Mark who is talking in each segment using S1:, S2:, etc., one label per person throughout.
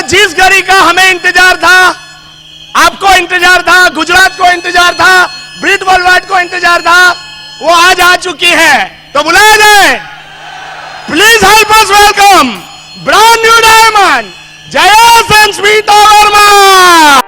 S1: जिस घड़ी का हमें इंतजार था, आपको इंतजार था, गुजरात को इंतजार था, ब्रिट वर्ल्डवाइड को इंतजार था, वो आज आ चुकी है। तो बुलाया जाए, please help us welcome brand new diamond Jayesh and Smita Verma.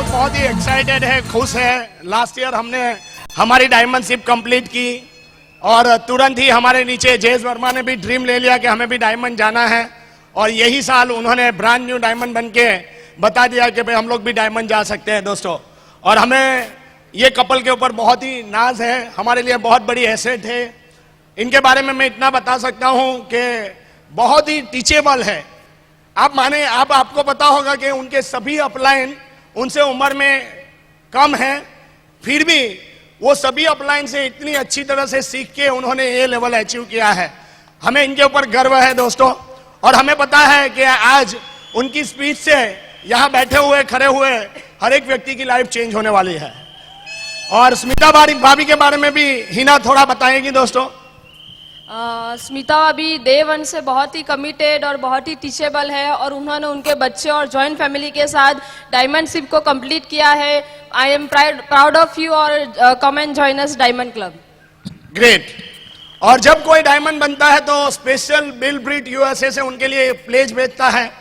S2: बहुत ही एक्साइटेड है, खुश है। लास्ट ईयर हमने हमारी डायमंडशिप कंप्लीट की और तुरंत ही हमारे नीचे जयेश वर्मा ने भी ड्रीम ले लिया कि हमें भी डायमंड जाना है, और यही साल उन्होंने ब्रांड न्यू डायमंड बन के बता दिया कि भाई हम लोग भी डायमंड जा सकते हैं दोस्तों। और हमें ये कपल के ऊपर बहुत ही नाज है, हमारे लिए बहुत बड़ी एसेट है। इनके बारे में मैं इतना बता सकता हूं कि बहुत ही टीचेबल है। आप माने आपको पता होगा कि उनके सभी अपलाइन उनसे उम्र में कम है, फिर भी वो सभी अपलाइन से इतनी अच्छी तरह से सीख के उन्होंने ये लेवल अचीव किया है। हमें इनके ऊपर गर्व है दोस्तों, और हमें पता है कि आज उनकी स्पीच से यहाँ बैठे हुए खड़े हुए हर एक व्यक्ति की लाइफ चेंज होने वाली है। और स्मिता भाभी के बारे में भी हिना थोड़ा बताएंगी दोस्तों।
S3: स्मिता अभी डे वन से बहुत ही कमिटेड और बहुत ही टीचेबल है और उन्होंने उनके बच्चे और जॉइंट फैमिली के साथ डायमंडशिप को कंप्लीट किया है. I am proud of you और come and join us diamond club.
S2: Great. और जब कोई डायमंड बनता है तो स्पेशल बिल ब्रीट यूएसए से उनके लिए प्लेज भेजता है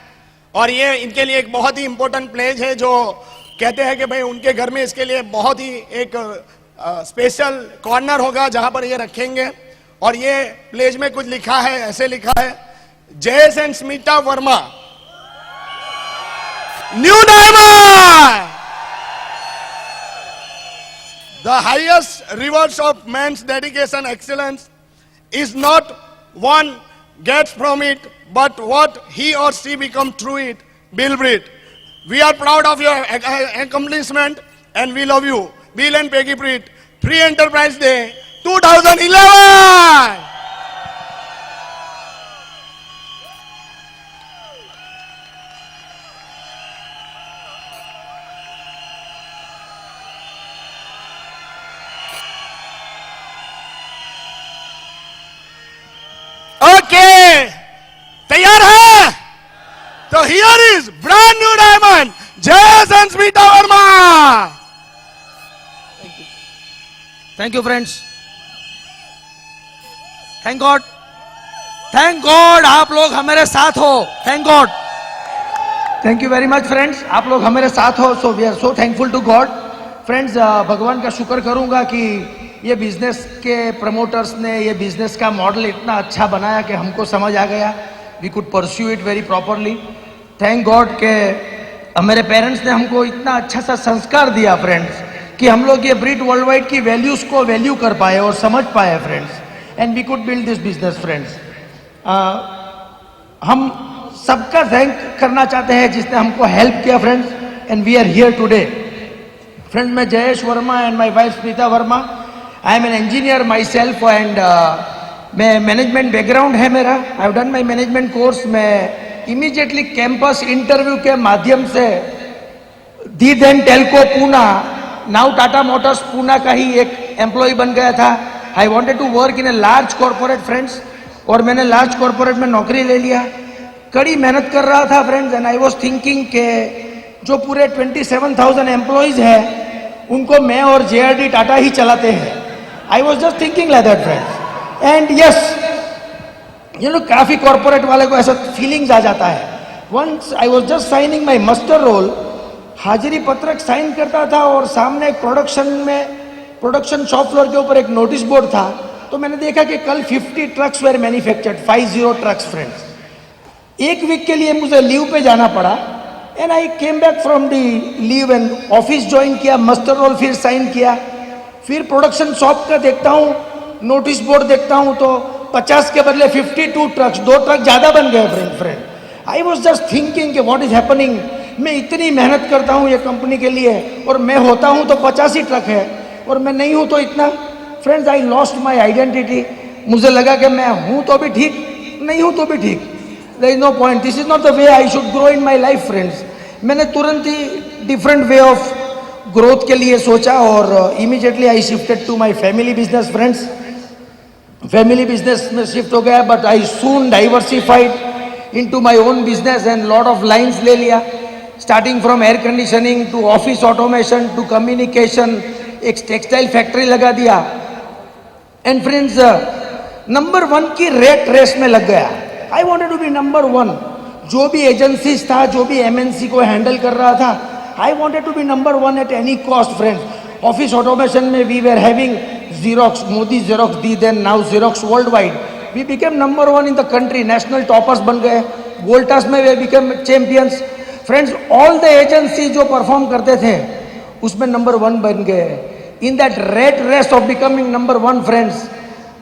S2: और ये इनके लिए एक बहुत ही इंपॉर्टेंट प्लेज है जो कहते हैं कि भाई उनके घर में इसके लिए बहुत ही एक स्पेशल कॉर्नर होगा जहां पर ये रखेंगे. और ये प्लेज में कुछ लिखा है, ऐसे लिखा है, Jayesh and Smita Verma new diamond. The highest rewards of man's dedication excellence is not one gets from it, but what he or she become through it. Bill Britt. We are proud of your accomplishment and we love you. Bill and Peggy Britt. Free Enterprise Day 2011. Okay, तैयार है? तो here is brand new diamond Jayesh and Smita Verma.
S4: Thank you friends. Thank God, thank God आप लोग हमारे साथ हो. Thank God. Thank you very much friends, आप लोग हमारे साथ हो. So we are so thankful to God. Friends, भगवान का शुक्र करूंगा कि ये बिजनेस के प्रमोटर्स ने ये बिजनेस का मॉडल इतना अच्छा बनाया कि हमको समझ आ गया. We could pursue it very properly. Thank God के हमारे पेरेंट्स ने हमको इतना अच्छा सा संस्कार दिया फ्रेंड्स कि हम लोग ये ब्रिट वर्ल्ड वाइड की वैल्यूज को वैल्यू कर पाए और समझ पाए friends. And we could build this business friends. हम सबका थैंक करना चाहते हैं जिसने हमको हेल्प किया friends. And we are here today friends. मैं Jayesh Verma and my wife Smita Verma. I am an engineer myself and मैं मैनेजमेंट बैकग्राउंड है मेरा. I have done my management course. मैं इमीडिएटली कैंपस इंटरव्यू के माध्यम से the then Telco Poona, now Tata Motors Poona का ही एक एम्प्लॉय बन गया था. I wanted to work in a large corporate friends और मैंने लार्ज कॉर्पोरेट में नौकरी ले लिया. कड़ी मेहनत कर रहा था friends. And I was thinking के जो पूरे 27,000 एम्प्लॉयज है उनको मैं और JRD टाटा ही चलाते हैं. I was just thinking like that friends. And yes, you know काफी कॉर्पोरेट वाले को ऐसा फीलिंग्स आ जाता है. Once I was just signing my muster roll, हाजिरी पत्रक साइन करता था और सामने एक प्रोडक्शन शॉप फ्लोर के ऊपर एक नोटिस बोर्ड था. तो मैंने देखा कि कल 50 trucks were manufactured, 50 trucks friends. एक वीक के लिए मुझे लीव पे जाना पड़ा. And I came back from the leave and office join किया, मस्टर रोल फिर साइन किया. फिर प्रोडक्शन शॉप का देखता हूँ, नोटिस बोर्ड देखता हूँ तो 50 के बदले 52 ट्रक्स, 2 ट्रक ज्यादा बन गए friend. I was just thinking कि व्हाट इज हैपनिंग. मैं इतनी मेहनत करता हूँ ये कंपनी के लिए और मैं होता हूँ तो 50 ही ट्रक है और मैं नहीं हूँ तो इतना. Friends, I lost my identity. मुझे लगा कि मैं हूँ तो भी ठीक, नहीं हूँ तो भी ठीक. There is no point. This is not the way I should grow in my life friends. मैंने तुरंत ही डिफरेंट वे ऑफ ग्रोथ के लिए सोचा और immediately I shifted to my family business friends. Family business में शिफ्ट हो गया but I soon diversified into my own business and lot of lines ले लिया. Starting from air conditioning to office automation to communication, एक textile factory लगा दिया. And friends, number 1 की race में लग गया. I wanted to be number 1. जो भी एजेंसीज था, जो भी MNC को हैंडल कर रहा था, I wanted to be number 1 at any cost friends. Office automation में we were having Xerox, Modi Xerox the then, now Xerox world wide. We became number 1 in the country. National toppers बन गए. वोल्टास में we became champions. Friends, all the agency जो perform करते थे उसमें नंबर 1 बन गए. In that rat race of becoming number 1 friends.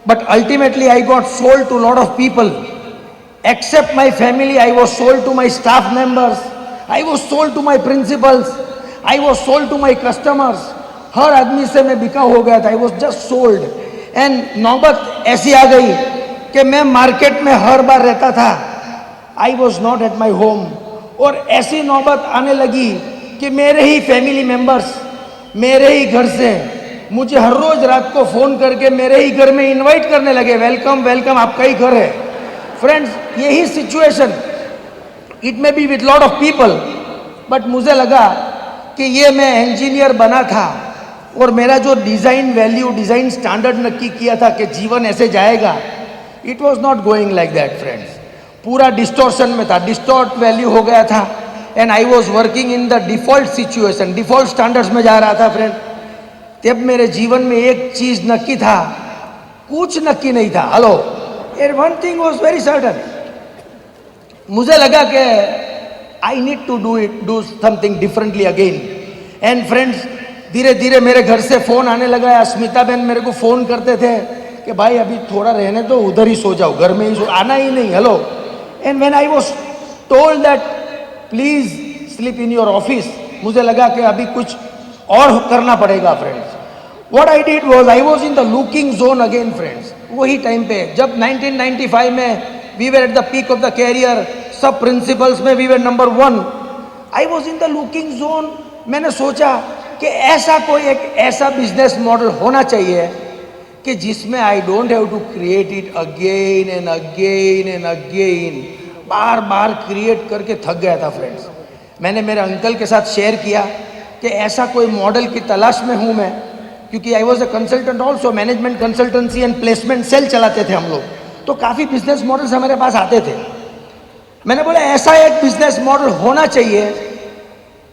S4: But ultimately I got sold to lot of people. Except my family, I was sold to my staff members. I was sold to my principals. I was sold to my customers. हर आदमी से मैं बिका हो गया था. I was just sold. And नौबत ऐसी आ गई कि मैं मार्केट में हर बार रहता था. I was not at my home. और ऐसी नौबत आने लगी कि मेरे ही फैमिली मेंबर्स मेरे ही घर से मुझे हर रोज रात को फोन करके मेरे ही घर में इनवाइट करने लगे, वेलकम वेलकम, आपका ही घर है। फ्रेंड्स, यही situation it may be with lot of people, but मुझे लगा कि ये मैं इंजीनियर बना था और मेरा जो डिजाइन वैल्यू, डिजाइन स्टैंडर्ड नक्की किया था कि जीवन ऐसे जाएगा, it was not going like that friends. पूरा डिस्टॉर्शन में था, डिस्टॉर्ट वैल्यू हो गया था, and I was working in the default situation, default standards में जा रहा था फ्रेंड। तब मेरे जीवन में एक चीज नक्की था, कुछ नक्की नहीं था। Hello, and one thing was very certain, मुझे लगा कि I need to do something differently again. And friends, धीरे धीरे मेरे घर से फोन आने लगा। स्मिता बहन मेरे को फोन करते थे कि भाई अभी थोड़ा रहने दो, उधर ही सो जाओ, घर में ही सो, आना ही नहीं। Hello, and when I was told that please sleep in your office, मुझे लगा कि अभी कुछ और करना पड़ेगा friends. What I did was I was in the looking zone again friends. वही टाइम पे जब 1995 में we were at the peak of the career, सब प्रिंसिपल्स में we were number 1, I was in the looking zone. मैंने सोचा कि ऐसा कोई एक ऐसा बिजनेस मॉडल होना चाहिए कि जिसमें I don't have to create it again and again and again, बार बार क्रिएट करके थक गया था फ्रेंड्स। मैंने मेरे अंकल के साथ शेयर किया कि ऐसा कोई मॉडल की तलाश में हूँ मैं, क्योंकि I was a consultant also, management consultancy and placement cell चलाते थे हम लोग, तो काफ़ी बिजनेस मॉडल्स हमारे पास आते थे। मैंने बोला ऐसा एक बिजनेस मॉडल होना चाहिए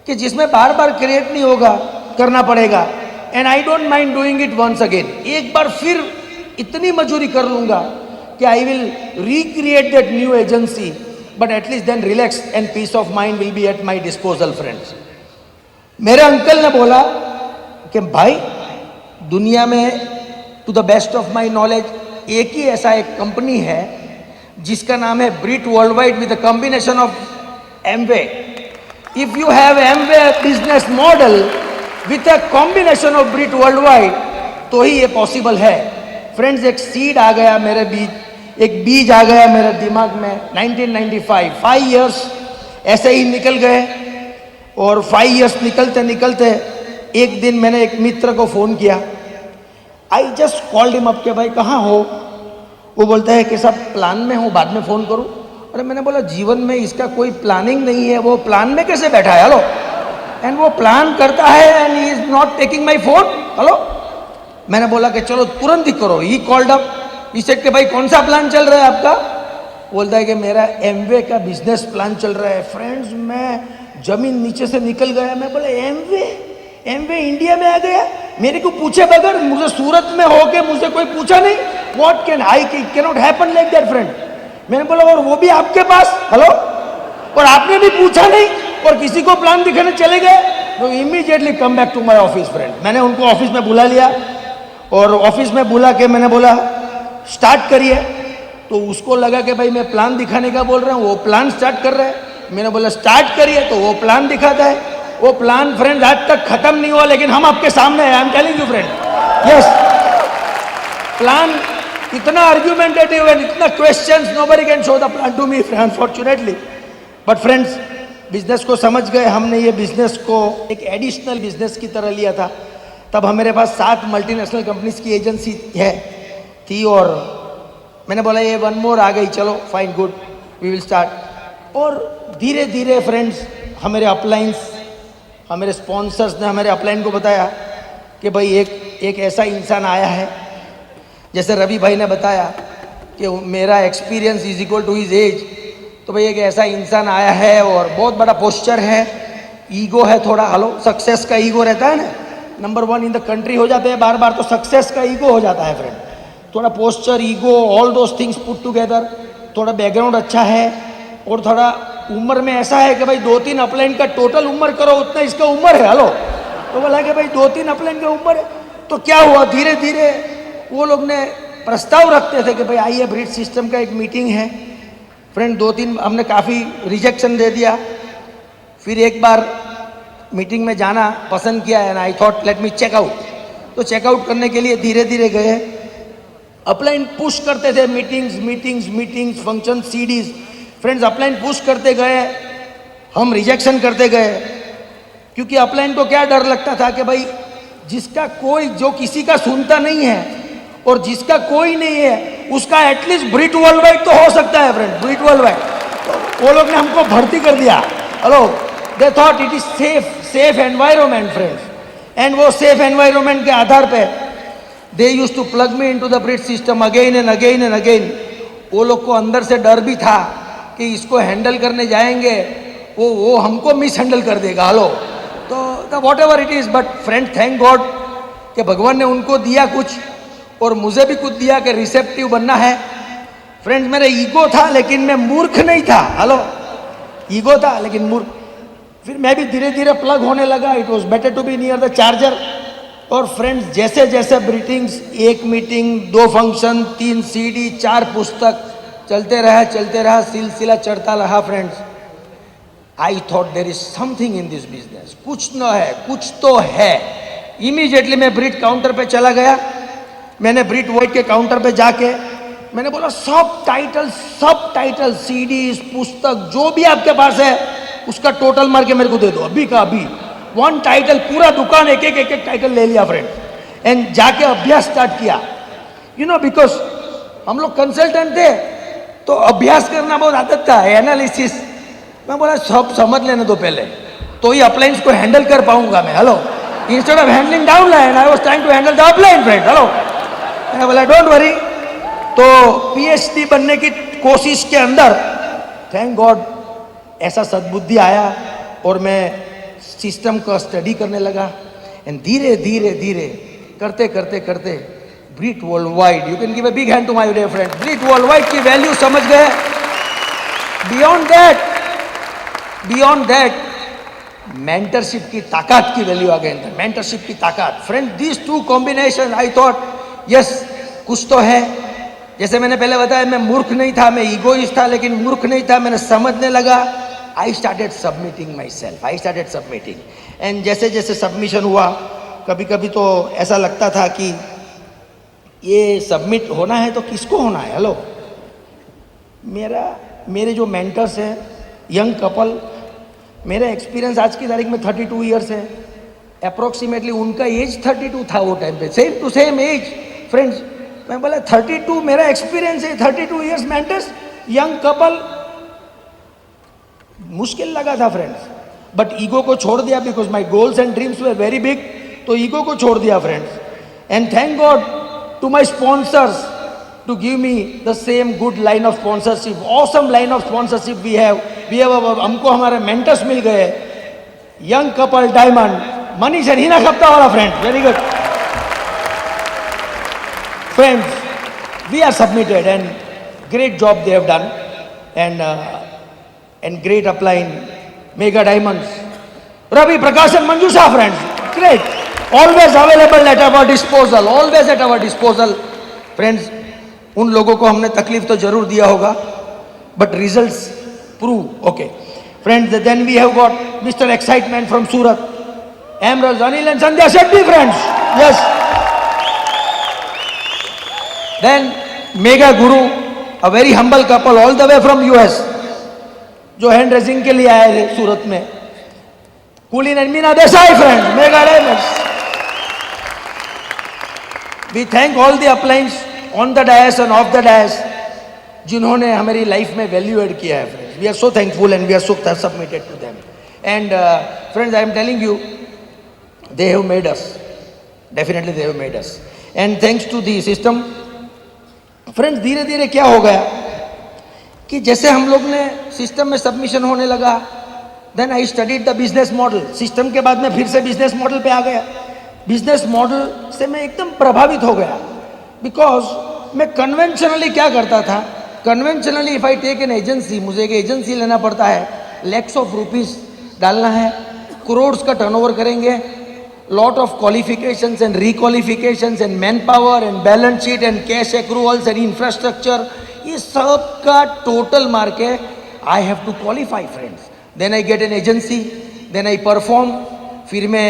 S4: कि जिसमें बार बार क्रिएट नहीं होगा, करना पड़ेगा, and I don't mind doing it once again. एक बार फिर इतनी मजूरी कर लूंगा कि I will recreate that new agency, but at least then relax and peace of mind will be at my disposal friends. मेरे अंकल ने बोला कि भाई दुनिया में to the best of my knowledge एक ही ऐसा एक कंपनी है जिसका नाम है Brit world Wide with a combination of Amway. If you have Amway business model with a combination of Britt world wide, तो ही ये पॉसिबल है फ्रेंड्स। एक सीड आ गया मेरे बीच, एक बीज आ गया मेरे दिमाग में 1995। 5 इयर्स ऐसे ही निकल गए, और 5 इयर्स निकलते निकलते एक दिन मैंने एक मित्र को फ़ोन किया। I just called him up के भाई कहाँ हो? वो बोलता है कि सब प्लान में हूँ, बाद में फ़ोन करूँ। अरे मैंने बोला जीवन में इसका कोई प्लानिंग नहीं है, वो प्लान में कैसे बैठा है? हेलो, एंड वो प्लान करता है and he is not taking my phone. Hello, मैंने बोला कि चलो तुरंत ही करो। He called up, he said कि भाई कौन सा प्लान चल रहा है आपका? बोलता है कि मेरा एमवे का बिजनेस प्लान चल रहा है। फ्रेंड्स, मैं जमीन नीचे से निकल गया। मैं बोला एमवे, एमवे इंडिया में आ गया, मेरे को पूछे बगैर, मुझे सूरत में हो के मुझे कोई पूछा नहीं। What can I can not happen like that friend. मैंने बोला और वो भी आपके पास? हेलो, और आपने भी पूछा नहीं और किसी को प्लान दिखाने चले गए? तो immediately come back to my office friend. मैंने उनको ऑफिस में बुला लिया, और ऑफिस में बुला के मैंने बोला स्टार्ट करिए। तो उसको लगा कि भाई मैं प्लान दिखाने का बोल रहा हूँ, वो प्लान स्टार्ट कर रहा है। मैंने बोला स्टार्ट करिए, तो वो प्लान दिखाता है। वो प्लान फ्रेंड आज तक खत्म नहीं हुआ, लेकिन हम आपके सामने हैं। I am telling you friend, yes, plan इतना आर्ग्यूमेंटेटिव एंड इतना questions, nobody can show the plan to me unfortunately. But friends, business को समझ गए हमने, ये बिजनेस को एक एडिशनल बिजनेस की तरह लिया था। तब हमारे पास 7 मल्टीनेशनल कंपनीज की एजेंसी थी, और मैंने बोला ये 1 मोर आ गई, चलो fine good, we will start. और धीरे धीरे फ्रेंड्स, हमारे अपलाइंस, हमारे स्पॉन्सर्स ने हमारे अपलाइन को बताया कि भाई एक ऐसा इंसान आया है, जैसे रवि भाई ने बताया कि मेरा experience is equal to his age. तो भाई एक ऐसा इंसान आया है और बहुत बड़ा पोस्चर है, ईगो है थोड़ा। हेलो, सक्सेस का ईगो रहता है ना, नंबर 1 इन द कंट्री हो जाते हैं बार बार, तो सक्सेस का ईगो हो जाता है फ्रेंड। थोड़ा posture, ego, all those things put together, थोड़ा बैकग्राउंड अच्छा है, और थोड़ा उम्र में ऐसा है कि भाई 2-3 अपलाइन का टोटल उम्र करो उतना इसका उम्र है। हेलो, तो बोला कि भाई 2-3 अपलाइन का उम्र है। तो क्या हुआ, धीरे धीरे वो लोग ने प्रस्ताव रखते थे कि भाई आइए ब्रिट सिस्टम का एक मीटिंग है। फ्रेंड, 2-3 हमने काफ़ी रिजेक्शन दे दिया। फिर एक बार मीटिंग में जाना पसंद किया, and I thought let me check out. तो चेकआउट करने के लिए धीरे धीरे गए। अपलाइन पुश करते थे, meetings, function, CDs. Friends, upline push करते गए, हम रिजेक्शन करते गए, क्योंकि अपलाइन को क्या डर लगता था कि भाई जिसका कोई, जो किसी का सुनता नहीं है और जिसका कोई नहीं है, उसका एटलीस्ट ब्रिट वर्ल्ड वाइड तो हो सकता है फ्रेंड, ब्रिट वर्ल्ड वाइड। तो वो लोग ने हमको भर्ती कर दिया। Hello, they thought it is safe environment friends, and वो सेफ एनवायरमेंट के आधार पे they use to plug me into the Britt system again and again and again. वो लोग को अंदर से डर भी था कि इसको हैंडल करने जाएंगे वो हमको मिस हैंडल कर देगा। हेलो, तो what ever it is, but friend thank God कि भगवान ने उनको दिया कुछ और मुझे भी कुछ दिया कि रिसेप्टिव बनना है। फ्रेंड्स, मेरा ईगो था लेकिन मैं मूर्ख नहीं था। हेलो, ईगो था लेकिन मूर्ख। फिर मैं भी धीरे धीरे प्लग होने लगा। It was better to be near the charger. और फ्रेंड्स, जैसे जैसे ब्रीटिंग्स, 1 मीटिंग, 2 फंक्शन, 3 CD, 4 पुस्तक, चलते रहा, सिलसिला चढ़ता रहा। Friends, I thought there is something in this business, कुछ न है, कुछ तो है। इमीडिएटली मैं ब्रिट काउंटर पे चला गया। मैंने ब्रिट वर्ल्ड के काउंटर पे जाके मैंने बोला सब टाइटल CDs, पुस्तक, जो भी आपके पास है उसका टोटल मार के मेरे को दे दो, अभी का अभी। 1 टाइटल, पूरा दुकान एक एक टाइटल ले लिया फ्रेंड, एंड जाके अभ्यास स्टार्ट किया। यू नो, बिकॉज हम लोग कंसल्टेंट थे तो अभ्यास करना बहुत आदत था, एनालिसिस। मैं बोला सब समझ लेने दो पहले, तो ये अप्लायंस को हैंडल कर पाऊंगा मैं। Hello, instead of handling downline I was trying to handle the upline friend. Hello, मैंने बोला डोंट वरी। तो PhD बनने की कोशिश के अंदर थैंक गॉड ऐसा सद्बुद्धि आया और मैं सिस्टम का स्टडी करने लगा। एंड धीरे धीरे करते Britt world wide, you can give a big hand to my dear friend, Britt world wide की वैल्यू समझ गए। बियॉन्ड दैट मेंटरशिप की ताकत की वैल्यू आ गई अंदर, मेंटरशिप की ताकत। Friend, this 2 combination I thought yes, कुछ तो है। जैसे मैंने पहले बताया, मैं मूर्ख नहीं था, मैं ईगोइस्ट था, लेकिन मूर्ख नहीं था। मैंने समझने लगा। I started submitting my self, and जैसे जैसे सबमिशन हुआ, कभी कभी तो ऐसा लगता था कि ये सबमिट होना है तो किसको होना है। हेलो, मेरे जो मेंटर्स हैं, यंग कपल, मेरा एक्सपीरियंस आज की तारीख में 32 ईयर्स है अप्रोक्सीमेटली। उनका एज 32 था वो टाइम पे, same to same age. Friends, मैं बोला 32 मेरा एक्सपीरियंस है, 32 ईयर्स मेंटर्स, यंग कपल। मुश्किल लगा था फ्रेंड्स, बट ईगो को छोड़ दिया, because my goals and dreams were very big. तो ईगो को छोड़ दिया friends, and thank God to my sponsors to give me the same good line of sponsorship, awesome line of sponsorship we have हमको हमारे mentors मिल गए, young couple diamond, Manish and Hina Khapta वाला friend, very good friends, we are submitted and great job they have done, and great applying mega diamonds, Ravi, Prakash and Manjusha friends, great, always available at our disposal, friends. उन लोगों को हमने तकलीफ तो जरूर दिया होगा, but results prove. Okay friends, then we have got mister excitement from Surat, emeralds, Anil and Sandhya Shetty friends, yes. Then mega guru, a very humble couple all the way from US, जो हैंड रेजिंग के लिए आए थे सूरत में, Kulin and Meena Desai friends, mega diamonds. We thank all the uplines on the dais and of the dais, जिन्होंने हमारी life में value add किया है friends. We are so thankful and we are so submitted to them, and friends, I am telling you, they have made us, definitely they have made us, and thanks to the system. Friends, धीरे धीरे क्या हो गया कि जैसे हम लोग ने सिस्टम में सबमिशन होने लगा, then I studied the business model. System के बाद में फिर से बिजनेस मॉडल पे आ गया। बिजनेस मॉडल से मैं एकदम प्रभावित हो गया, बिकॉज मैं कन्वेंशनली क्या करता था, conventionally if I take an agency, मुझे एक एजेंसी लेना पड़ता है, लैक्स ऑफ रुपीस डालना है, करोड्स का टर्नओवर करेंगे, lot of qualifications and requalifications and man power and balance sheet and cash accruals and infrastructure, ये सब का टोटल मार के I have to qualify friends. Then I get an agency, then I perform, फिर मैं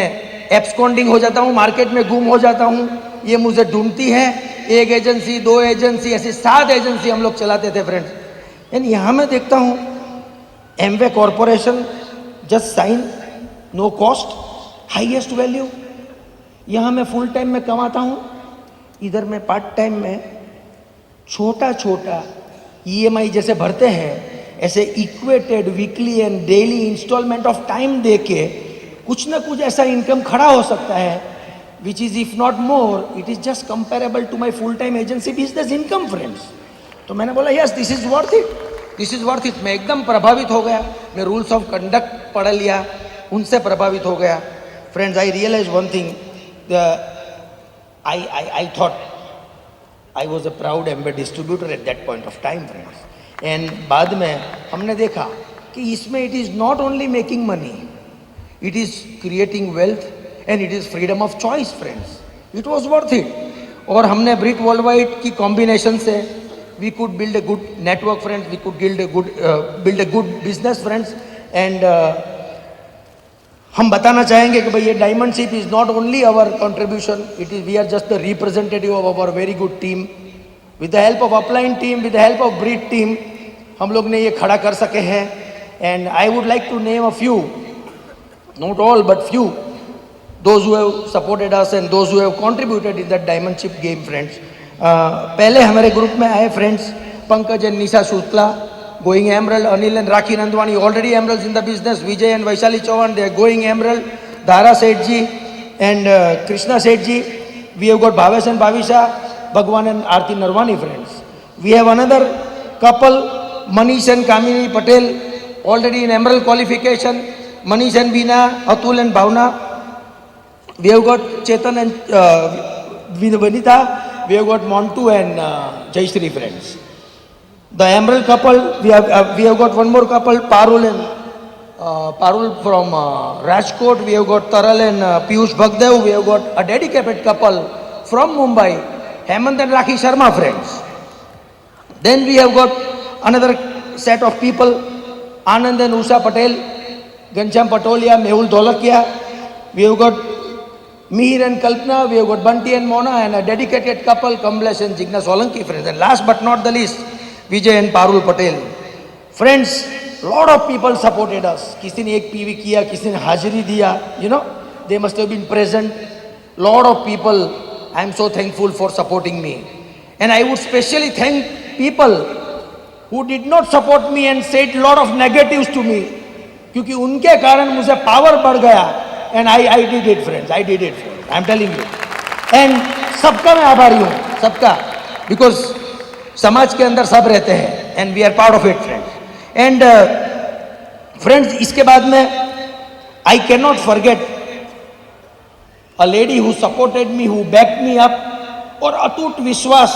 S4: absconding हो जाता हूँ, मार्केट में गुम हो जाता हूँ, ये मुझे ढूंढती है, 1 एजेंसी 2 एजेंसी ऐसे 7 एजेंसी हम लोग चलाते थे फ्रेंड्स। यानी यहाँ मैं देखता हूँ Amway corporation, just sign, no cost, highest value, यहाँ मैं फुल टाइम में कमाता हूँ, इधर मैं पार्ट टाइम में छोटा छोटा EMI जैसे भरते हैं, ऐसे equated weekly and daily instalment of time दे के कुछ ना कुछ ऐसा इनकम खड़ा हो सकता है, which is if not more it is just comparable to my full time agency business income friends. तो मैंने बोला yes this is worth it, this is worth it. मैं एकदम प्रभावित हो गया, मैं रूल्स ऑफ कंडक्ट पढ़ लिया, उनसे प्रभावित हो गया। Friends I realize one thing, I thought I was a proud MBA distributor at that point of time friends, and बाद में हमने देखा कि इसमें it is not only making money, it is creating wealth and it is freedom of choice friends, it was worth it। और हमने ब्रिट worldwide की combination से we could build a good network friends, we could build a good business friends, and हम बताना चाहेंगे कि भाई ये diamondship is not only our contribution, it is we are just the representative of our very good team. With the help of upline team, with the help of breed team, हम लोग ने ये खड़ा कर सके हैं। And I would like to name a few, not all but few, those who have supported us and those who have contributed in that diamondship game friends. पहले हमारे ग्रुप में आए friends Pankaj and Nisha Shukla, going emerald, Anil and Rakhi Nandwani already emeralds in the business, Vijay and Vaishali Chauhan they are going emerald, Dhara Sethji and Krishna Sethji, we have got Bhavesh and Bhavisha, Bhagwan and Aarti Narwani friends. We have another couple, Manish and Kamini Patel, already in emerald qualification, Manish and Veena, Atul and Bhavna. We have got Chetan and Vanita, we have got Montu and Jayashree friends. The emerald couple, we have got one more couple, Parul from Rajkot, we have got Taral and Piyush Bhagdev, we have got a dedicated couple from Mumbai, Hemant and Rakhi Sharma friends. Then we have got another set of people, Anand and Usha Patel, Gancham Patolia, Mehul Dholakia, we have got Mihir and Kalpana, we have got Bunty and Mona, and a dedicated couple, Kamlesh and Jigna Solanki friends. And last but not the least, Vijay and Parul Patel friends. Lot of people supported us, किसी ने एक PV किया, किसी ने हाजिरी दिया, you know they must have been present. Lot of people, I am so thankful for supporting me, and I would specially thank people who did not support me and said lot of negatives to me, क्योंकि उनके कारण मुझे power बढ़ गया। And I did it friends, I did it friends, I am telling you. And सबका मैं आभारी हूँ, सबका, बिकॉज समाज के अंदर सब रहते हैं and we are part of it friends. And friends इसके बाद में I can not forget a lady who supported me, who backed me up, और अटूट विश्वास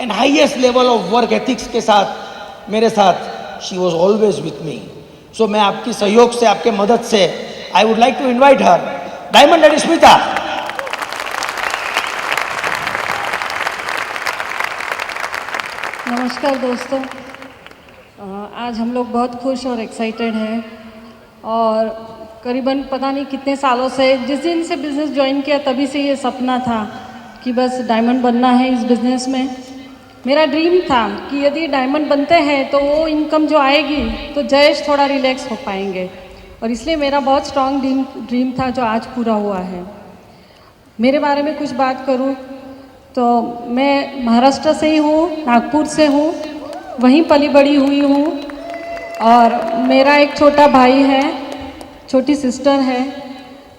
S4: and highest level of work ethics के साथ मेरे साथ she was always with me. So मैं आपकी सहयोग से, आपके मदद से I would like to invite her, diamond lady Smita.
S5: नमस्कार दोस्तों, आज हम लोग बहुत खुश और एक्साइटेड हैं, और करीबन पता नहीं कितने सालों से, जिस दिन से बिज़नेस ज्वाइन किया तभी से ये सपना था कि बस डायमंड बनना है इस बिज़नेस में। मेरा ड्रीम था कि यदि डायमंड बनते हैं तो वो इनकम जो आएगी तो जयेश थोड़ा रिलैक्स हो पाएंगे, और इसलिए मेरा बहुत स्ट्रॉन्ग ड्रीम था जो आज पूरा हुआ है। मेरे बारे में कुछ बात करूँ तो मैं महाराष्ट्र से ही हूँ, नागपुर से हूँ, वहीं पली बड़ी हुई हूँ, और मेरा एक छोटा भाई है, छोटी सिस्टर है,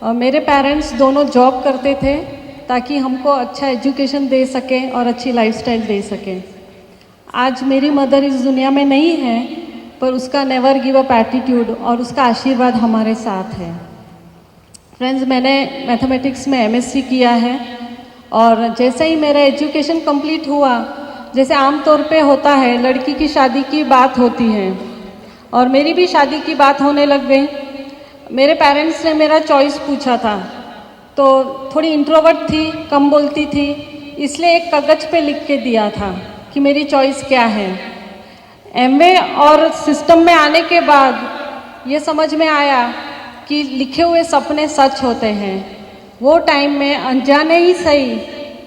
S5: और मेरे पेरेंट्स दोनों जॉब करते थे ताकि हमको अच्छा एजुकेशन दे सकें और अच्छी लाइफस्टाइल दे सकें। आज मेरी मदर इस दुनिया में नहीं है, पर उसका नेवर गिव अप एटीट्यूड और उसका आशीर्वाद हमारे साथ है। फ्रेंड्स, मैंने मैथमेटिक्स में MSc किया है, और जैसे ही मेरा एजुकेशन कंप्लीट हुआ, जैसे आमतौर पे होता है लड़की की शादी की बात होती है, और मेरी भी शादी की बात होने लग गई। मेरे पेरेंट्स ने मेरा चॉइस पूछा था, तो थोड़ी इंट्रोवर्ट थी, कम बोलती थी, इसलिए एक कागज़ पे लिख के दिया था कि मेरी चॉइस क्या है। MA और सिस्टम में आने के बाद ये समझ में आया कि लिखे हुए सपने सच होते हैं। वो टाइम में अनजाने ही सही,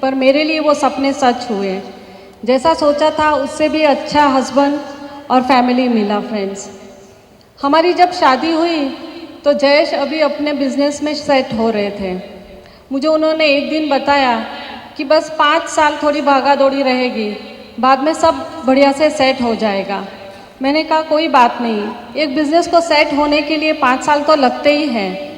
S5: पर मेरे लिए वो सपने सच हुए। जैसा सोचा था उससे भी अच्छा हस्बैंड और फैमिली मिला। फ्रेंड्स, हमारी जब शादी हुई तो जयेश अभी अपने बिजनेस में सेट हो रहे थे, मुझे उन्होंने एक दिन बताया कि बस 5 साल थोड़ी भागा दौड़ी रहेगी, बाद में सब बढ़िया से सेट हो जाएगा। मैंने कहा कोई बात नहीं, एक बिज़नेस को सेट होने के लिए 5 साल तो लगते ही हैं।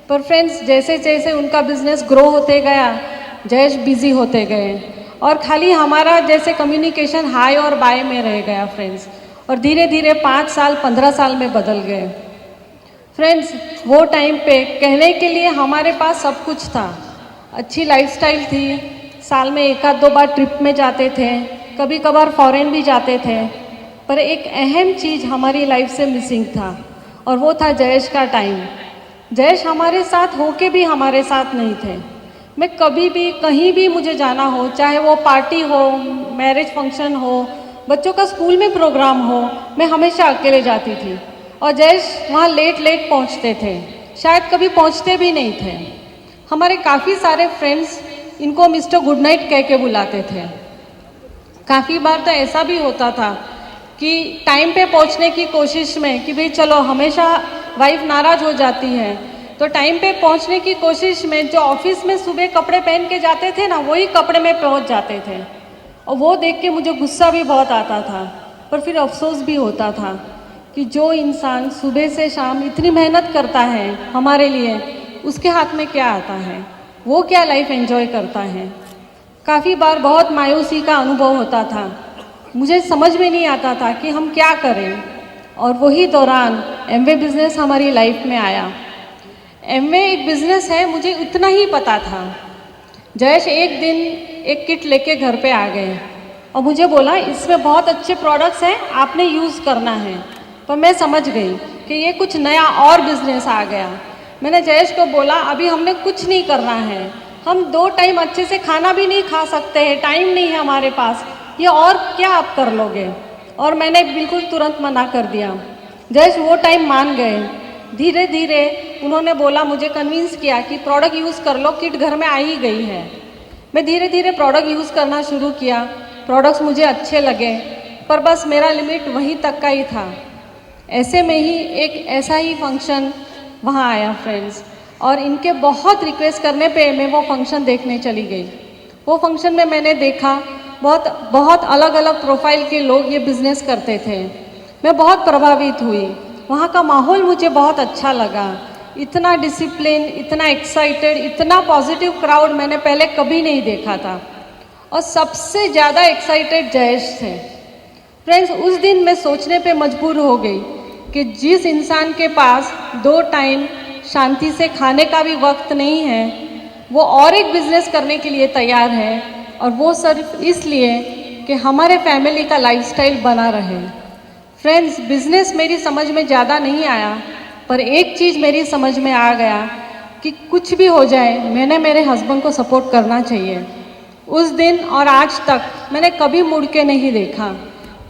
S5: पर फ्रेंड्स, जैसे जैसे उनका बिज़नेस ग्रो होते गया, जयेश बिजी होते गए और खाली हमारा जैसे कम्युनिकेशन हाई और बाय में रह गया फ्रेंड्स, और धीरे धीरे 5 साल 15 साल में बदल गए। फ्रेंड्स, वो टाइम पे कहने के लिए हमारे पास सब कुछ था, अच्छी लाइफस्टाइल थी, साल में 1-2 बार ट्रिप में जाते थे, कभी कभार फॉरेन भी जाते थे, पर एक अहम चीज़ हमारी लाइफ से मिसिंग था और वो था जयेश का टाइम। जयेश हमारे साथ होके भी हमारे साथ नहीं थे। मैं कभी भी कहीं भी मुझे जाना हो, चाहे वो पार्टी हो, मैरिज फंक्शन हो, बच्चों का स्कूल में प्रोग्राम हो, मैं हमेशा अकेले जाती थी और जयेश वहाँ लेट पहुँचते थे, शायद कभी पहुँचते भी नहीं थे। हमारे काफ़ी सारे फ्रेंड्स इनको मिस्टर गुड नाइट कह के बुलाते थे। काफ़ी बार तो ऐसा भी होता था कि टाइम पे पहुंचने की कोशिश में कि भाई चलो, हमेशा वाइफ नाराज़ हो जाती है, तो टाइम पे पहुंचने की कोशिश में जो ऑफिस में सुबह कपड़े पहन के जाते थे ना, वही कपड़े में पहुंच जाते थे और वो देख के मुझे गुस्सा भी बहुत आता था, पर फिर अफसोस भी होता था कि जो इंसान सुबह से शाम इतनी मेहनत करता है हमारे लिए, उसके हाथ में क्या आता है, वो क्या लाइफ एंजॉय करता है। काफ़ी बार बहुत मायूसी का अनुभव होता था, मुझे समझ में नहीं आता था कि हम क्या करें, और वही दौरान एमवे बिज़नेस हमारी लाइफ में आया। एमवे एक बिज़नेस है, मुझे इतना ही पता था। जयेश एक दिन एक किट लेके घर पे आ गए और मुझे बोला इसमें बहुत अच्छे प्रोडक्ट्स हैं, आपने यूज़ करना है। पर मैं समझ गई कि ये कुछ नया और बिज़नेस आ गया। मैंने जयेश को बोला अभी हमने कुछ नहीं करना है, हम 2 टाइम अच्छे से खाना भी नहीं खा सकते हैं, टाइम नहीं है हमारे पास, ये और क्या आप कर लोगे। और मैंने बिल्कुल तुरंत मना कर दिया। जयेश वो टाइम मान गए। धीरे धीरे उन्होंने बोला, मुझे कन्विंस किया कि प्रोडक्ट यूज़ कर लो, किट घर में आ ही गई है। मैं धीरे धीरे प्रोडक्ट यूज़ करना शुरू किया, प्रोडक्ट्स मुझे अच्छे लगे, पर बस मेरा लिमिट वहीं तक का ही था। ऐसे में ही एक ऐसा ही फंक्शन वहाँ आया फ्रेंड्स, और इनके बहुत रिक्वेस्ट करने पे मैं वो फंक्शन देखने चली गई। वो फंक्शन में मैंने देखा बहुत अलग अलग प्रोफाइल के लोग ये बिज़नेस करते थे। मैं बहुत प्रभावित हुई, वहाँ का माहौल मुझे बहुत अच्छा लगा, इतना डिसिप्लिन, इतना एक्साइटेड, इतना पॉजिटिव क्राउड मैंने पहले कभी नहीं देखा था, और सबसे ज़्यादा एक्साइटेड जयेश थे। फ्रेंड्स, उस दिन मैं सोचने पे मजबूर हो गई कि जिस इंसान के पास 2 टाइम शांति से खाने का भी वक्त नहीं है, वो और एक बिज़नेस करने के लिए तैयार है, और वो सिर्फ इसलिए कि हमारे फैमिली का लाइफस्टाइल बना रहे। फ्रेंड्स, बिज़नेस मेरी समझ में ज़्यादा नहीं आया, पर एक चीज़ मेरी समझ में आ गया कि कुछ भी हो जाए, मैंने मेरे हस्बैंड को सपोर्ट करना चाहिए। उस दिन और आज तक मैंने कभी मुड़ के नहीं देखा।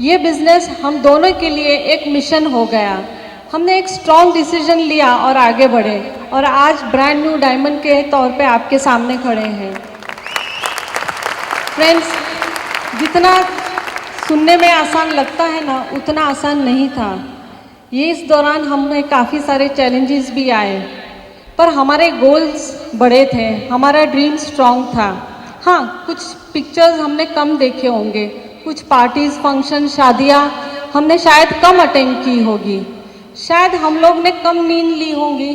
S5: ये बिज़नेस हम दोनों के लिए एक मिशन हो गया। हमने एक स्ट्रॉन्ग डिसीजन लिया और आगे बढ़े, और आज ब्रांड न्यू डायमंड के तौर पे आपके सामने खड़े हैं। फ्रेंड्स, जितना सुनने में आसान लगता है ना, उतना आसान नहीं था। ये इस दौरान हमें काफ़ी सारे चैलेंजेस भी आए, पर हमारे गोल्स बड़े थे, हमारा ड्रीम स्ट्रॉन्ग था। हाँ, कुछ पिक्चर्स हमने कम देखे होंगे, कुछ पार्टीज, फंक्शन, शादियाँ हमने शायद कम अटेंड की होगी, शायद हम लोग ने कम नींद ली होगी,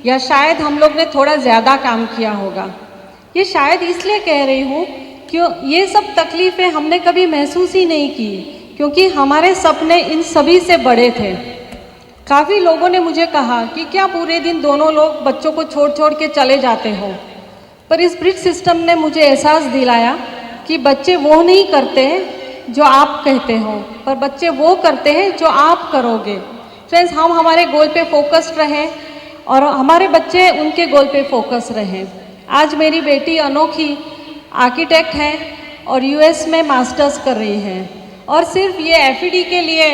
S5: या शायद हम लोग ने थोड़ा ज़्यादा काम किया होगा। ये शायद इसलिए कह रही हूँ क्यों ये सब तकलीफ़ें हमने कभी महसूस ही नहीं की, क्योंकि हमारे सपने इन सभी से बड़े थे। काफ़ी लोगों ने मुझे कहा कि क्या पूरे दिन दोनों लोग बच्चों को छोड़ के चले जाते हो, पर इस ब्रिज सिस्टम ने मुझे एहसास दिलाया कि बच्चे वो नहीं करते हैं जो आप कहते हो, पर बच्चे वो करते हैं जो आप करोगे। फ्रेंड्स, हम हमारे गोल पे फोकस्ड रहें और हमारे बच्चे उनके गोल पे फोकस रहें। आज मेरी बेटी अनोखी आर्किटेक्ट है और यूएस में मास्टर्स कर रही है, और सिर्फ ये एफईडी के लिए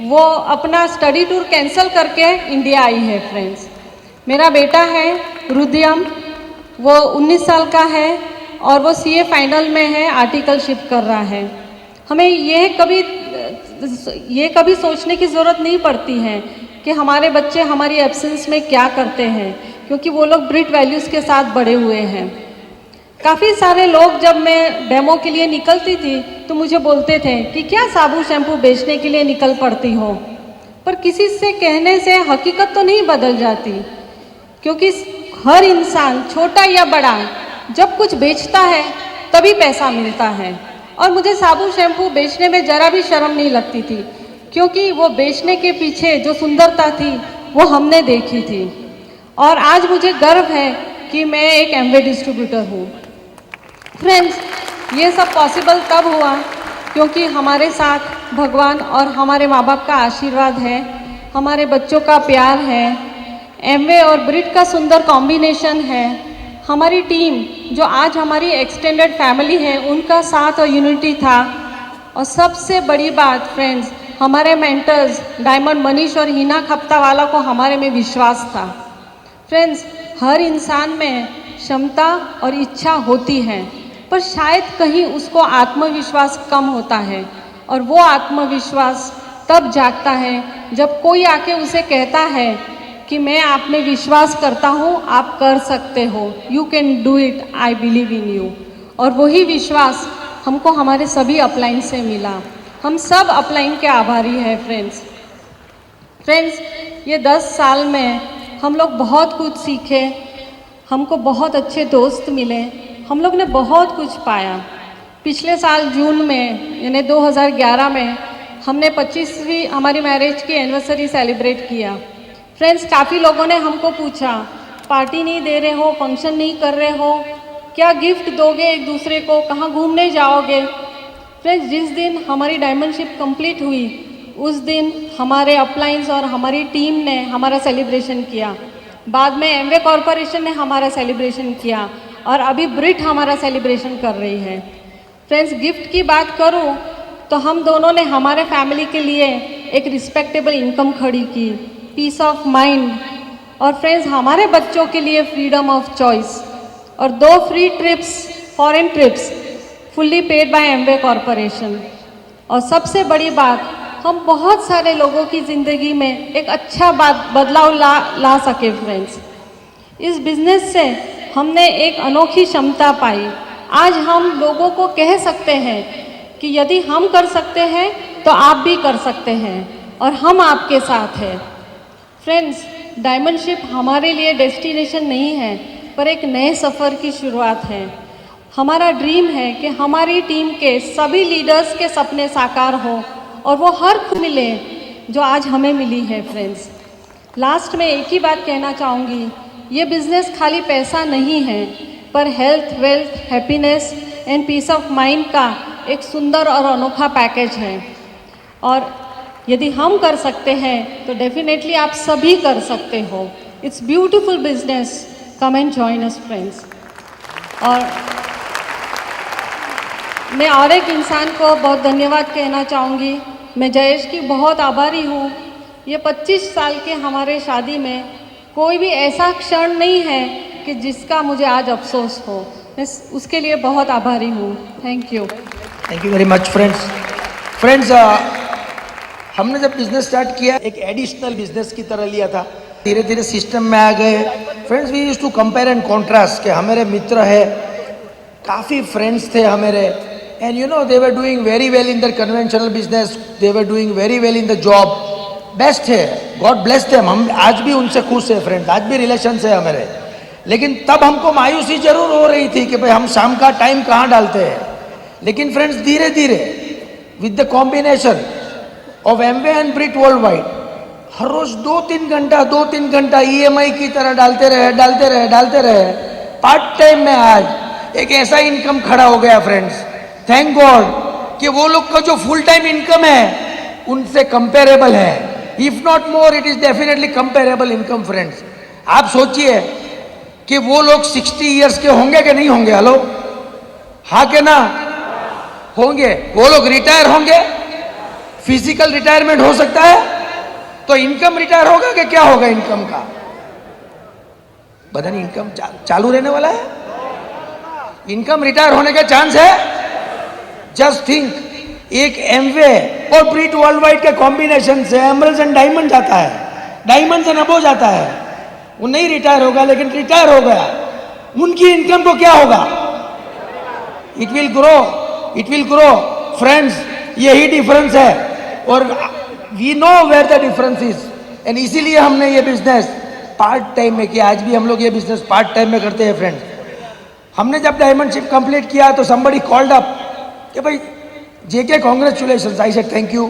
S5: वो अपना स्टडी टूर कैंसिल करके इंडिया आई है। फ्रेंड्स, मेरा बेटा है रुद्यम, वो 19 साल का है और वो सीए फाइनल में है, आर्टिकलशिप कर रहा है। हमें ये कभी सोचने की ज़रूरत नहीं पड़ती है कि हमारे बच्चे हमारी एब्सेंस में क्या करते हैं, क्योंकि वो लोग ब्रिट वैल्यूज़ के साथ बड़े हुए हैं। काफ़ी सारे लोग जब मैं डेमो के लिए निकलती थी तो मुझे बोलते थे कि क्या साबु शैम्पू बेचने के लिए निकल पड़ती हो, पर किसी से कहने से हकीकत तो नहीं बदल जाती, क्योंकि हर इंसान छोटा या बड़ा जब कुछ बेचता है तभी पैसा मिलता है। और मुझे साबु शैम्पू बेचने में ज़रा भी शर्म नहीं लगती थी, क्योंकि वो बेचने के पीछे जो सुंदरता थी वो हमने देखी थी। और आज मुझे गर्व है कि मैं एक एमवे डिस्ट्रीब्यूटर हूँ। फ्रेंड्स, ये सब पॉसिबल तब हुआ क्योंकि हमारे साथ भगवान और हमारे माँ बाप का आशीर्वाद है, हमारे बच्चों का प्यार है, एमवे और ब्रिट का सुंदर कॉम्बिनेशन है, हमारी टीम जो आज हमारी एक्सटेंडेड फैमिली है उनका साथ और यूनिटी था, और सबसे बड़ी बात फ्रेंड्स, हमारे मेंटर्स डायमंड मनीष और हिना खप्तावाला को हमारे में विश्वास था। फ्रेंड्स, हर इंसान में क्षमता और इच्छा होती है, पर शायद कहीं उसको आत्मविश्वास कम होता है, और वो आत्मविश्वास तब जागता है जब कोई आके उसे कहता है कि मैं आप में विश्वास करता हूँ, आप कर सकते हो, you can do it, I believe in you. और वही विश्वास हमको हमारे सभी अपलाइन से मिला। हम सब अपलाइन के आभारी हैं फ्रेंड्स। ये 10 साल में हम लोग बहुत कुछ सीखे, हमको बहुत अच्छे दोस्त मिले, हम लोग ने बहुत कुछ पाया। पिछले साल जून में यानी 2011 में हमने 25वीं हमारी मैरिज की एनिवर्सरी सेलिब्रेट किया। फ्रेंड्स, काफ़ी लोगों ने हमको पूछा, पार्टी नहीं दे रहे हो, फंक्शन नहीं कर रहे हो, क्या गिफ्ट दोगे एक दूसरे को, कहाँ घूमने जाओगे? फ्रेंड्स, जिस दिन हमारी डायमंडशिप कंप्लीट हुई उस दिन हमारे अपलाइंस और हमारी टीम ने हमारा सेलिब्रेशन किया, बाद में एमवे कॉरपोरेशन ने हमारा सेलिब्रेशन किया, और अभी ब्रिट हमारा सेलिब्रेशन कर रही है। फ्रेंड्स, गिफ्ट की बात करूं तो हम दोनों ने हमारे फैमिली के लिए एक रिस्पेक्टेबल इनकम खड़ी की, पीस ऑफ माइंड, और फ्रेंड्स हमारे बच्चों के लिए फ्रीडम ऑफ चॉइस, और 2 free trips, foreign trips fully paid by Amway corporation. और सबसे बड़ी बात, हम बहुत सारे लोगों की ज़िंदगी में एक अच्छा बदलाव ला सके। फ्रेंड्स, इस बिज़नेस से हमने एक अनोखी क्षमता पाई। आज हम लोगों को कह सकते हैं कि यदि हम कर सकते हैं तो आप भी कर सकते हैं, और हम आपके साथ हैं। फ्रेंड्स, डायमंडशिप हमारे लिए डेस्टिनेशन नहीं है, पर एक नए सफ़र की शुरुआत है। हमारा ड्रीम है कि हमारी टीम के सभी लीडर्स के सपने साकार हो, और वो हर खुशी मिले जो आज हमें मिली है। फ्रेंड्स, लास्ट में एक ही बात कहना चाहूँगी, ये बिज़नेस खाली पैसा नहीं है, पर health, wealth, happiness and peace of mind का एक सुंदर और अनोखा पैकेज है। और यदि हम कर सकते हैं तो डेफिनेटली आप सभी कर सकते हो। It's beautiful business, come and join us friends. और मैं और एक इंसान को बहुत धन्यवाद कहना चाहूँगी। मैं जयेश की बहुत आभारी हूँ। ये 25 साल के हमारे शादी में कोई भी ऐसा क्षण नहीं है कि जिसका मुझे आज अफसोस हो। मैं उसके लिए बहुत आभारी हूँ। Thank you
S4: very much friends. हमने जब बिजनेस स्टार्ट किया एक एडिशनल बिजनेस की तरह लिया था, धीरे धीरे सिस्टम में आ गए। Friends, we used to compare and contrast कि हमारे मित्र है, काफ़ी फ्रेंड्स थे हमारे, and you know they were doing very well in the conventional business, they were doing very well in the job, best है, गॉड ब्लेस देम। हम आज भी उनसे खुश है फ्रेंड्स, आज भी रिलेशन है हमारे। लेकिन तब हमको मायूसी जरूर हो रही थी कि भाई हम शाम का टाइम कहाँ डालते हैं। लेकिन फ्रेंड्स, धीरे धीरे with the combination of Amway and Britt world wide, हर रोज 2-3 घंटा EMI की तरह डालते रहे। पार्ट टाइम में आज एक ऐसा इनकम खड़ा हो गया फ्रेंड्स, थैंक गॉड कि वो लोग का जो फुल टाइम इनकम है उनसे कंपेरेबल है, if not more it is definitely comparable income. Friends, आप सोचिए कि वो लोग 60 इयर्स के होंगे कि नहीं होंगे? हेलो, हाँ के ना? होंगे। वो लोग रिटायर होंगे, फिजिकल रिटायरमेंट हो सकता है, तो इनकम रिटायर होगा कि क्या होगा इनकम का? बदन इनकम चालू रहने वाला है, इनकम रिटायर होने का चांस है। जस्ट थिंक, एक एमवे और ब्रिट वर्ल्ड वाइड के कॉम्बिनेशन से एमरल्ड एंड डायमंड जाता है, डायमंड से नबो जाता है। वो नहीं रिटायर होगा, लेकिन रिटायर हो गया, उनकी इनकम को क्या होगा? It will grow, it will grow. Friends, यही डिफरेंस है, और we know where the difference is, and इसीलिए हमने ये बिजनेस पार्ट टाइम में किया। आज भी हम लोग ये बिजनेस पार्ट टाइम में करते हैं फ्रेंड्स। हमने जब डायमंडशिप कंप्लीट किया तो somebody called up कि भाई JK congratulations. I said thank you.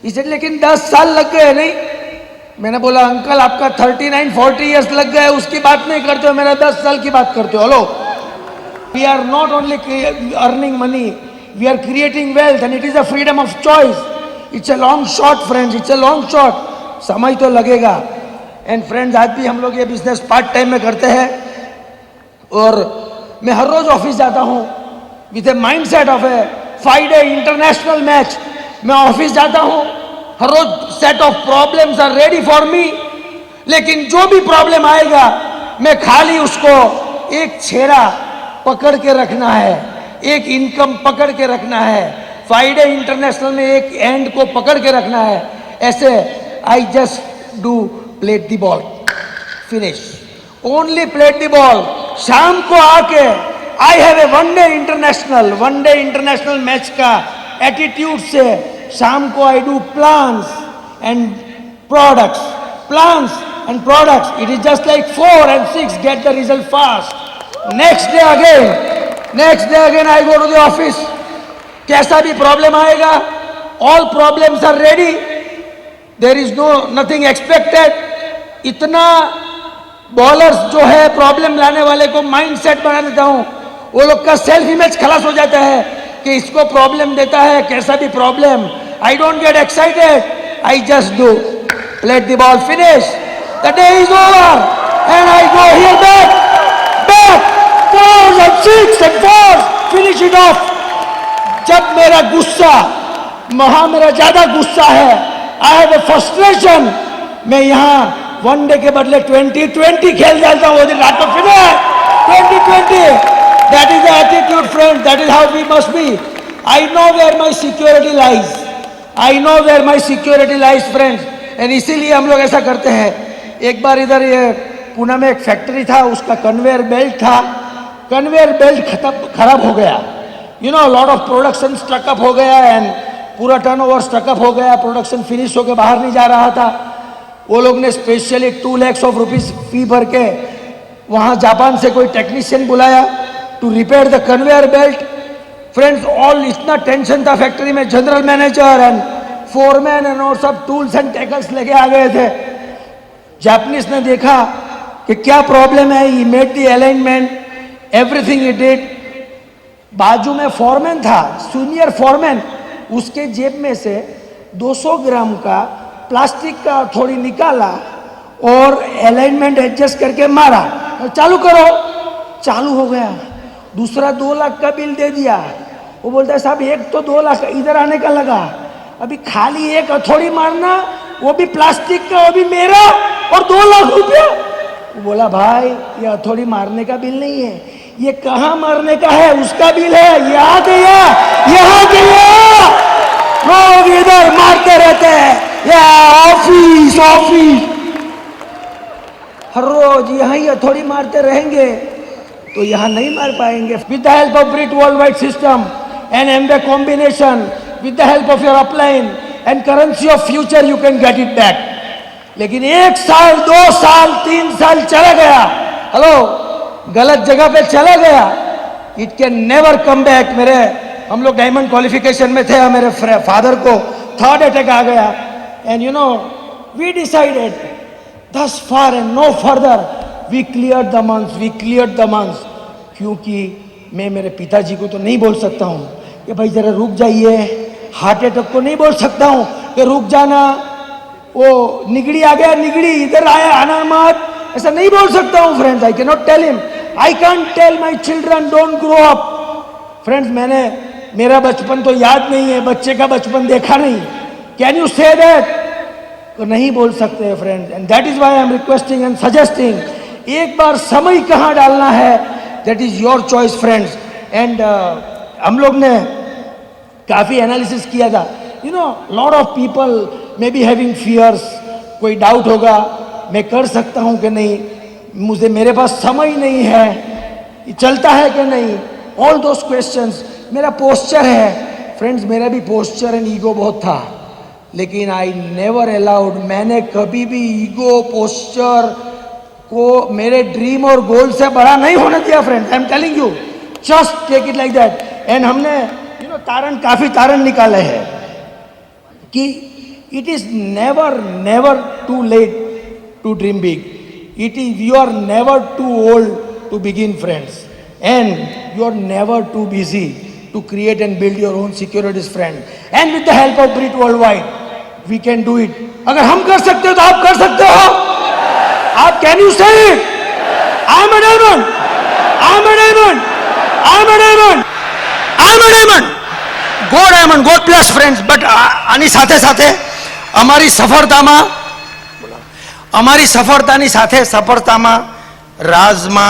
S4: He said लेकिन 10 साल लग गए नहीं। मैंने बोला अंकल आपका 39-40 इयर्स लग गए, उसकी बात नहीं करते हो, मेरा 10 साल की बात करते हो। Hello, we are not only earning money, we are creating wealth, and it is a freedom of choice. It's a long shot friends, it's a long shot. समय तो लगेगा। एंड फ्रेंड्स, आज भी हम लोग ये बिजनेस पार्ट टाइम में करते हैं, और मैं हर रोज ऑफिस जाता हूँ with a mind set of a 5-day international match. मैं ऑफिस जाता हूँ, हर रोज set of problems are ready for me, लेकिन जो भी प्रॉब्लम आएगा मैं खाली उसको एक छेड़ा पकड़ के रखना है, एक इनकम पकड़ के रखना है। 5-day इंटरनेशनल में एक एंड को पकड़ के रखना है। ऐसे I just do plate the ball, finish, only plate the ball. शाम को आके I have a 1 day international match का एटीट्यूड से शाम को I do plans and products, plans and products. It is just like 4 and 6 get the result fast. Next day again I go to the office. कैसा भी problem आएगा, all problems are ready, there is no nothing expected. इतना bowlers जो है problem लाने वाले को mind set बना देता हूं, वो लोग का सेल्फ इमेज खलास हो जाता है कि इसको प्रॉब्लम देता है, कैसा भी problem. I don't get excited, I just do plate the ball, finish, the day is over, and I go hear back 4 and 6 and 4, finish it of. जब मेरा गुस्सा, मेरा ज्यादा गुस्सा है, आई हैव ए फ्रस्ट्रेशन, मैं यहाँ 1 डे के बदले 20-20 खेल जाता हूँ। रात को finish 20-20। That is the attitude, friends. That is how we must be. I know where my security lies. I know where my security lies, friends. And इसीलिए हम लोग ऐसा करते हैं। एक बार इधर ये पुणे में एक फैक्ट्री था, उसका कन्वेयर बेल्ट था, कन्वेयर बेल्ट खराब हो गया। You know, lot of production struck up हो गया, एंड पूरा टर्नओवर स्ट्रकअप हो गया, प्रोडक्शन फिनिश होकर बाहर नहीं जा रहा था। वो लोग ने specially 2 lakhs of rupees fee भर के वहाँ जापान से कोई टेक्नीशियन बुलाया to repair the conveyor belt. Friends, all इतना टेंशन था फैक्ट्री में, general manager and foreman and और सब टूल्स एंड टैकल्स लेके आ गए थे। जापानीज ने देखा कि क्या प्रॉब्लम है, he made the alignment, everything he did. बाजू में फॉरमैन था, सीनियर फॉरमैन, उसके जेब में से 200 ग्राम का प्लास्टिक का थोड़ी निकाला और अलाइनमेंट एडजस्ट करके मारा, चालू करो, चालू हो गया। दूसरा 2 लाख का बिल दे दिया। वो बोलता है साहब एक तो 2 लाख इधर आने का लगा, अभी खाली एक हथौड़ी मारना, वो भी प्लास्टिक का, वो भी मेरा, और 2 लाख रुपया। वो बोला भाई ये हथौड़ी मारने का बिल नहीं है, ये कहाँ मारने का है उसका बिल है। यहाँ गया, यहाँ गया, लोग इधर मारते रहते हैं, ऑफिस ऑफिस, हर रोज यहाँ ही हथौड़ी मारते रहेंगे तो यहाँ नहीं मार पाएंगे। With the help of Britt world wide system and Amway combination, with the help of your upline and currency of future, you can get it back. लेकिन 1 साल 2 साल 3 साल चला गया, हेलो, गलत जगह पे चला गया, it can never come back. हम लोग डायमंड क्वालिफिकेशन में थे, मेरे फादर को 3rd अटैक आ गया, and you know we decided thus far and no further, we cleared the months, क्योंकि मैं मेरे पिताजी को तो नहीं बोल सकता हूँ कि भाई जरा रुक जाइए, हार्ट अटैक को नहीं बोल सकता हूँ कि रुक जाना, वो निगड़ी आ गया, निगड़ी इधर आया, आना मत, ऐसा नहीं बोल सकता हूँ friends. I can not tell him, I can't tell my children don't grow up. Friends, मेरा बचपन तो याद नहीं है, बच्चे का बचपन देखा नहीं, कैन यू से दैट? तो नहीं बोल सकते friends, and that is why I am requesting and suggesting, एक बार समय कहाँ डालना है, that is your choice friends. And हम लोग ने काफ़ी एनालिसिस किया था, you know lot of people may be having fears, कोई डाउट होगा मैं कर सकता हूँ कि नहीं, मुझे मेरे पास समय नहीं है, चलता है कि नहीं, ऑल दोस क्वेश्चंस. मेरा पोस्चर है फ्रेंड्स, मेरा भी पोस्चर एंड ईगो बहुत था, लेकिन आई नेवर अलाउड, मैंने कभी भी ईगो पोस्चर को मेरे ड्रीम और गोल से बड़ा नहीं होने दिया friends. I am telling you, just take it like that. And हमने तारण, काफी तारण निकाले हैं कि it is never never too late to dream big. It is, you are never too old to begin friends, and you are never too busy to create and build your own securities friend. And with the help of Brit Worldwide, we can do it. अगर हम कर सकते हो तो आप कर सकते हो. आप, can you say it? I am a diamond. I am a diamond. I am a diamond. I am a diamond. Go diamond, go plus friends. But આની સાથે સાથે અમારી સફળતાની સાથે સફળતામાં રાજમાં,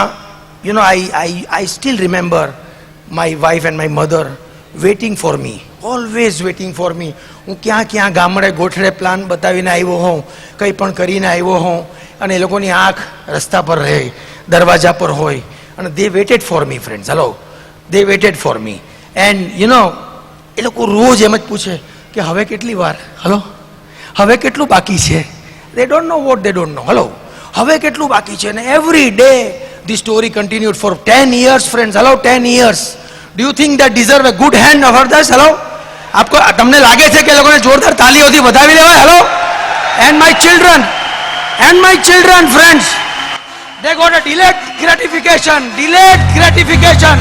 S4: you know, I still remember my wife and my mother waiting for me, always waiting for me. હું ક્યાં ક્યાં ગામડે ગોઠડે પ્લાન બતાવીને આવ્યો હોઉં, કંઈ પણ કરીને આવ્યો હોઉં, અને એ લોકોની આંખ રસ્તા પર રહે, દરવાજા પર હોય, અને they waited for me friends. hello, they waited for me. and you know, એ લોકો રોજ એમ જ પૂછે કે હવે કેટલી વાર, હલો હવે કેટલું બાકી છે. they don't know what they don't know. hello, હવે કેટલું બાકી છે. અને every day the story continued for 10 years friends. hello, 10 years. do you think that deserve a good hand of others? hello, आपको, તમને લાગે છે કે એ લોકોને જોરદાર તાલીઓથી વધાવી લેવાય? hello, and my children friends, they got a delayed gratification.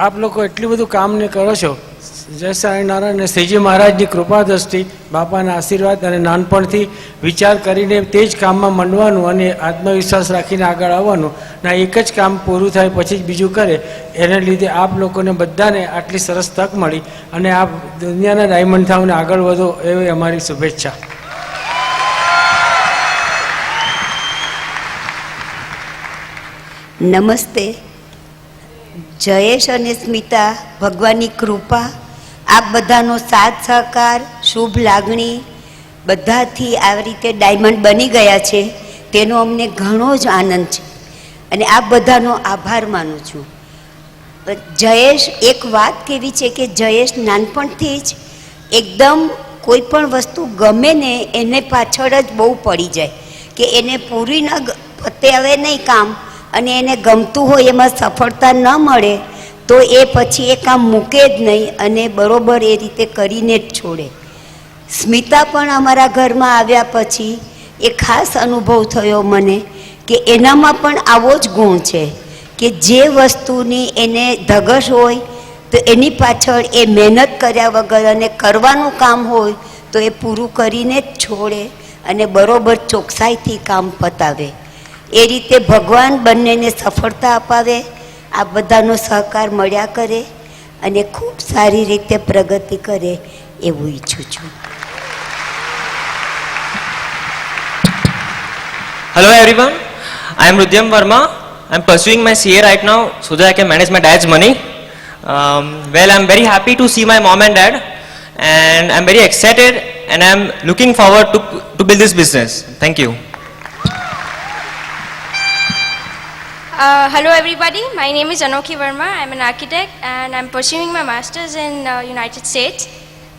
S6: આપ લોકો એટલું બધું કામ ને કરો છો, જય સ્વામિનારાયણ અને શ્રીજી મહારાજની કૃપા દ્રષ્ટિ, બાપાના આશીર્વાદ અને નાનપણથી વિચાર કરીને તે જ કામમાં મંડવાનું અને આત્મવિશ્વાસ રાખીને આગળ આવવાનું. ના એક જ કામ પૂરું થાય પછી જ બીજું કરે, એને લીધે આપ લોકોને બધાને આટલી સરસ તક મળી અને આપ દુનિયાના ડાયમંડ થાવને આગળ વધો એવી અમારી શુભેચ્છા.
S7: નમસ્તે. જયેશ અને સ્મિતા, ભગવાનની કૃપા, આપ બધાનો સાથ સહકાર, શુભ લાગણી બધાથી આવી રીતે ડાયમંડ બની ગયા છે, તેનો અમને ઘણો જ આનંદ છે અને આપ બધાનો આભાર માનું છું. જયેશ, એક વાત કેવી છે કે જયેશ નાનપણથી જ એકદમ કોઈ પણ વસ્તુ ગમે ને એને પાછળ જ બહુ પડી જાય કે એને પૂરી ન પતે હવે નહીં કામ, અને એને ગમતું હોય એમાં સફળતા ન મળે તો એ પછી એ કામ મૂકે જ નહીં અને બરોબર એ રીતે કરીને જ છોડે. સ્મિતા પણ અમારા ઘરમાં આવ્યા પછી એ ખાસ અનુભવ થયો મને કે એનામાં પણ આવો જ ગુણ છે કે જે વસ્તુની એને ધગશ હોય તો એની પાછળ એ મહેનત કર્યા વગર અને કરવાનું કામ હોય તો એ પૂરું કરીને જ છોડે અને બરોબર ચોકસાઈથી કામ પતાવે. એ રીતે ભગવાન બંનેને સફળતા અપાવે, આ બધાનો સહકાર મળ્યા કરે અને ખૂબ સારી રીતે પ્રગતિ કરે એવું ઈચ્છું છું.
S8: Hello everyone, I am Rudyam Verma. I am pursuing my CA right now so that I can manage my dad's money. Well, I am very happy to see my mom and dad, and I am very excited and I am looking forward to build this business. Thank you.
S9: Hello everybody, my name is Anokhi Verma. I'm an architect and I'm pursuing my masters in United States.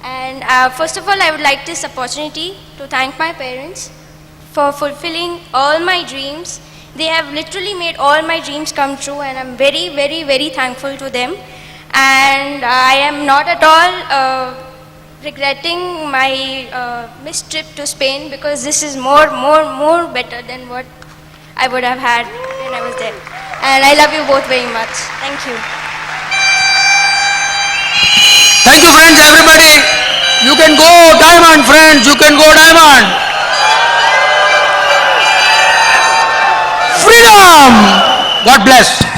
S9: And first of all, I would like this opportunity to thank my parents for fulfilling all my dreams. They have literally made all my dreams come true, and I'm very, very, very thankful to them. And I am not at all regretting my missed trip to Spain, because this is more better than what I would have had when I was there. And I love you both very much. Thank you.
S4: Thank you, friends, everybody. You can go diamond, friends. You can go diamond. Freedom. God bless.